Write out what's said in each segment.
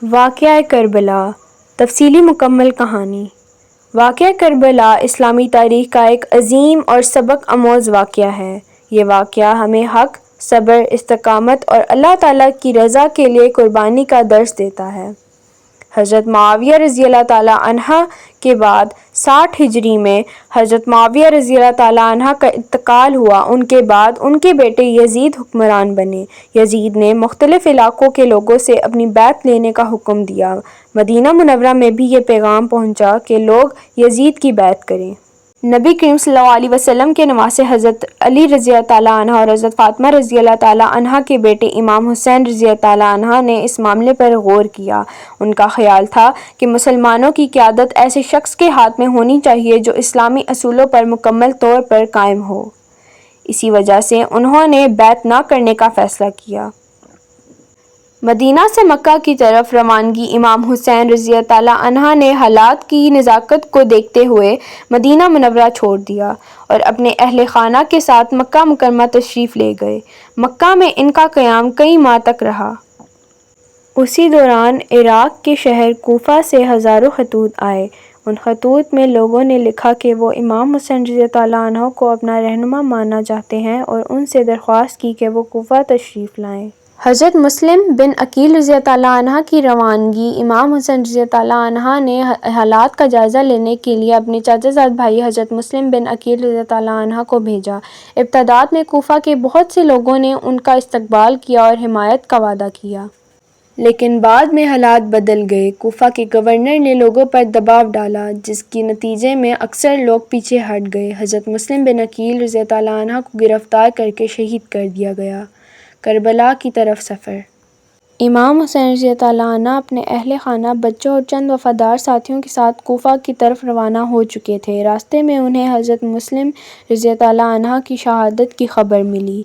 واقعہ کربلا، تفصیلی مکمل کہانی۔ واقعہ کربلا اسلامی تاریخ کا ایک عظیم اور سبق آموز واقعہ ہے۔ یہ واقعہ ہمیں حق، صبر، استقامت اور اللہ تعالیٰ کی رضا کے لیے قربانی کا درس دیتا ہے۔ حضرت معاویہ رضی اللہ تعالیٰ عنہ کے بعد 60 ہجری میں حضرت معاویہ رضی اللہ تعالیٰ عنہ کا انتقال ہوا۔ ان کے بعد ان کے بیٹے یزید حکمران بنے۔ یزید نے مختلف علاقوں کے لوگوں سے اپنی بیعت لینے کا حکم دیا۔ مدینہ منورہ میں بھی یہ پیغام پہنچا کہ لوگ یزید کی بیعت کریں۔ نبی کریم صلی اللہ علیہ وسلم کے نواسے حضرت علی رضی اللہ تعالیٰ عنہ اور حضرت فاطمہ رضی اللہ تعالیٰ عنہ کے بیٹے امام حسین رضی اللہ تعالیٰ عنہ نے اس معاملے پر غور کیا۔ ان کا خیال تھا کہ مسلمانوں کی قیادت ایسے شخص کے ہاتھ میں ہونی چاہیے جو اسلامی اصولوں پر مکمل طور پر قائم ہو۔ اسی وجہ سے انہوں نے بیعت نہ کرنے کا فیصلہ کیا۔ مدینہ سے مکہ کی طرف روانگی امام حسین رضی اللہ تعالیٰ عنہ نے حالات کی نزاکت کو دیکھتے ہوئے مدینہ منورہ چھوڑ دیا اور اپنے اہل خانہ کے ساتھ مکہ مکرمہ تشریف لے گئے۔ مکہ میں ان کا قیام کئی ماہ تک رہا۔ اسی دوران عراق کے شہر کوفہ سے ہزاروں خطوط آئے۔ ان خطوط میں لوگوں نے لکھا کہ وہ امام حسین رضی اللہ تعالیٰ عنہ کو اپنا رہنما ماننا چاہتے ہیں اور ان سے درخواست کی کہ وہ کوفہ تشریف لائیں۔ حضرت مسلم بن عقیل رضی اللہ تعالیٰ عنہ کی روانگی امام حسین رضی اللہ تعالیٰ عنہ نے حالات کا جائزہ لینے کے لیے اپنے چچا زاد بھائی حضرت مسلم بن عقیل رضی اللہ تعالیٰ عنہ کو بھیجا۔ ابتداء میں کوفہ کے بہت سے لوگوں نے ان کا استقبال کیا اور حمایت کا وعدہ کیا۔ لیکن بعد میں حالات بدل گئے۔ کوفہ کے گورنر نے لوگوں پر دباؤ ڈالا جس کے نتیجے میں اکثر لوگ پیچھے ہٹ گئے۔ حضرت مسلم بن عقیل رضی اللہ تعالیٰ عنہ کو گرفتار کرکے شہید کر دیا گیا۔ کربلا کی طرف سفر۔ امام حسین رضی اللہ تعالیٰ عنہ اپنے اہل خانہ، بچوں اور چند وفادار ساتھیوں کے ساتھ کوفہ کی طرف روانہ ہو چکے تھے۔ راستے میں انہیں حضرت مسلم رضی اللہ تعالیٰ عنہ کی شہادت کی خبر ملی۔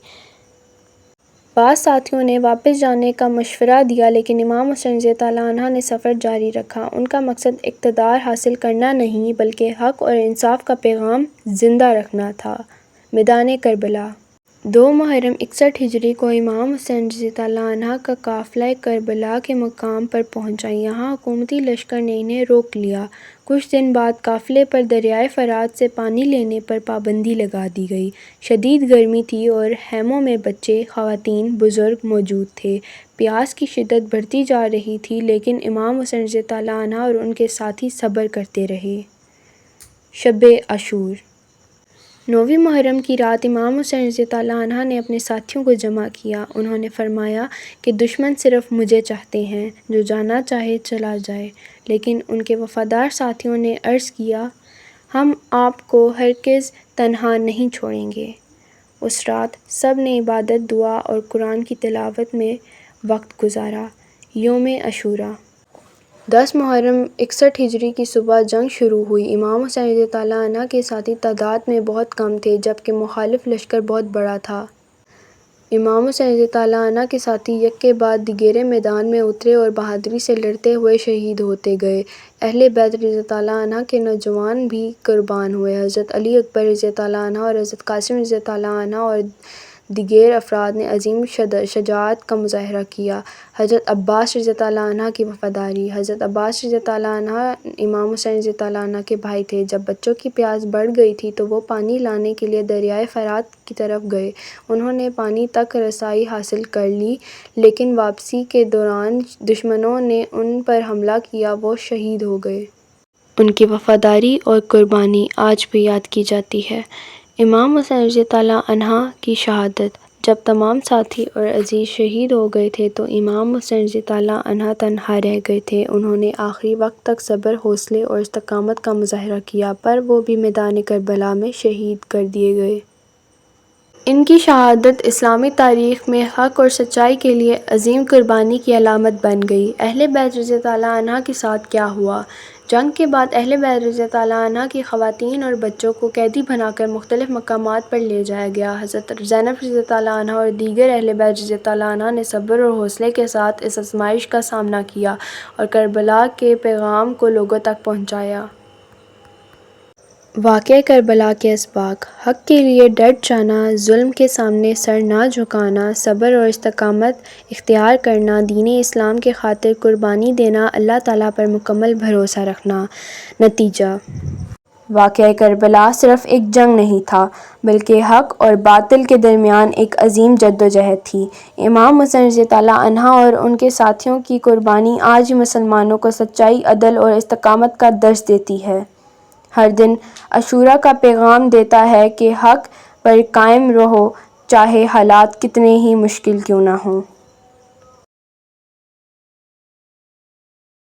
بعض ساتھیوں نے واپس جانے کا مشورہ دیا لیکن امام حسین رضی اللہ تعالیٰ عنہ نے سفر جاری رکھا۔ ان کا مقصد اقتدار حاصل کرنا نہیں بلکہ حق اور انصاف کا پیغام زندہ رکھنا تھا۔ میدان کربلا۔ 2 محرم 61 ہجری کو امام حسین رضی اللہ تعالیٰ عنہ کا قافلہ کربلا کے مقام پر پہنچا۔ یہاں حکومتی لشکر نے انہیں روک لیا۔ کچھ دن بعد قافلے پر دریائے فرات سے پانی لینے پر پابندی لگا دی گئی۔ شدید گرمی تھی اور خیموں میں بچے، خواتین، بزرگ موجود تھے۔ پیاس کی شدت بڑھتی جا رہی تھی لیکن امام حسین رضی اللہ تعالیٰ عنہ اور ان کے ساتھی صبر کرتے رہے۔ شب عاشور۔ 9 محرم کی رات امام حسین رضی اللہ تعالیٰ عنہ نے اپنے ساتھیوں کو جمع کیا۔ انہوں نے فرمایا کہ دشمن صرف مجھے چاہتے ہیں، جو جانا چاہے چلا جائے۔ لیکن ان کے وفادار ساتھیوں نے عرض کیا، ہم آپ کو ہرگز تنہا نہیں چھوڑیں گے۔ اس رات سب نے عبادت، دعا اور قرآن کی تلاوت میں وقت گزارا۔ یوم عاشوراء۔ 10 محرم 61 ہجری کی صبح جنگ شروع ہوئی۔ امام حسین رضی اللہ تعالیٰ عنہ کے ساتھی تعداد میں بہت کم تھے جبکہ مخالف لشکر بہت بڑا تھا۔ امام حسین رضی اللہ تعالیٰ عنہ کے ساتھی یک کے بعد دیگرے میدان میں اترے اور بہادری سے لڑتے ہوئے شہید ہوتے گئے۔ اہل بیت رضی اللہ تعالیٰ عنہ کے نوجوان بھی قربان ہوئے۔ حضرت علی اکبر رضی اللہ تعالیٰ عنہ اور حضرت قاسم رضی اللہ تعالیٰ عنہ اور دیگر افراد نے عظیم شجاعت کا مظاہرہ کیا۔ حضرت عباس رضی اللہ تعالیٰ عنہ کی وفاداری۔ حضرت عباس رضی اللہ تعالیٰ عنہ امام حسین رضی اللہ تعالیٰ عنہ کے بھائی تھے۔ جب بچوں کی پیاس بڑھ گئی تھی تو وہ پانی لانے کے لیے دریائے فرات کی طرف گئے۔ انہوں نے پانی تک رسائی حاصل کر لی لیکن واپسی کے دوران دشمنوں نے ان پر حملہ کیا، وہ شہید ہو گئے۔ ان کی وفاداری اور قربانی آج بھی یاد کی جاتی ہے۔ امام حسین رضی اللہ تعالیٰ عنہ کی شہادت۔ جب تمام ساتھی اور عزیز شہید ہو گئے تھے تو امام حسین رضی اللہ تعالیٰ عنہ تنہا رہ گئے تھے۔ انہوں نے آخری وقت تک صبر، حوصلے اور استقامت کا مظاہرہ کیا پر وہ بھی میدان کربلا میں شہید کر دیے گئے۔ ان کی شہادت اسلامی تاریخ میں حق اور سچائی کے لیے عظیم قربانی کی علامت بن گئی۔ اہل بیت رضی اللہ تعالیٰ عنہ کے ساتھ کیا ہوا؟ جنگ کے بعد اہل بیت رضی اللہ تعالیٰ عنہ کی خواتین اور بچوں کو قیدی بنا کر مختلف مقامات پر لے جایا گیا۔ حضرت زینب رضی اللہ تعالیٰ عنہ اور دیگر اہل بیت رضی اللہ تعالیٰ عنہ نے صبر اور حوصلے کے ساتھ اس آزمائش کا سامنا کیا اور کربلا کے پیغام کو لوگوں تک پہنچایا۔ واقعہ کربلا کے اسباق: حق کے لیے ڈٹ جانا، ظلم کے سامنے سر نہ جھکانا، صبر اور استقامت اختیار کرنا، دین اسلام کی خاطر قربانی دینا، اللہ تعالیٰ پر مکمل بھروسہ رکھنا۔ نتیجہ: واقعہ کربلا صرف ایک جنگ نہیں تھا بلکہ حق اور باطل کے درمیان ایک عظیم جدوجہد تھی۔ امام حسن رضی اللہ عنہ اور ان کے ساتھیوں کی قربانی آج بھی مسلمانوں کو سچائی، عدل اور استقامت کا درس دیتی ہے۔ ہر دن عاشوراء کا پیغام دیتا ہے کہ حق پر قائم رہو، چاہے حالات کتنے ہی مشکل کیوں نہ ہوں۔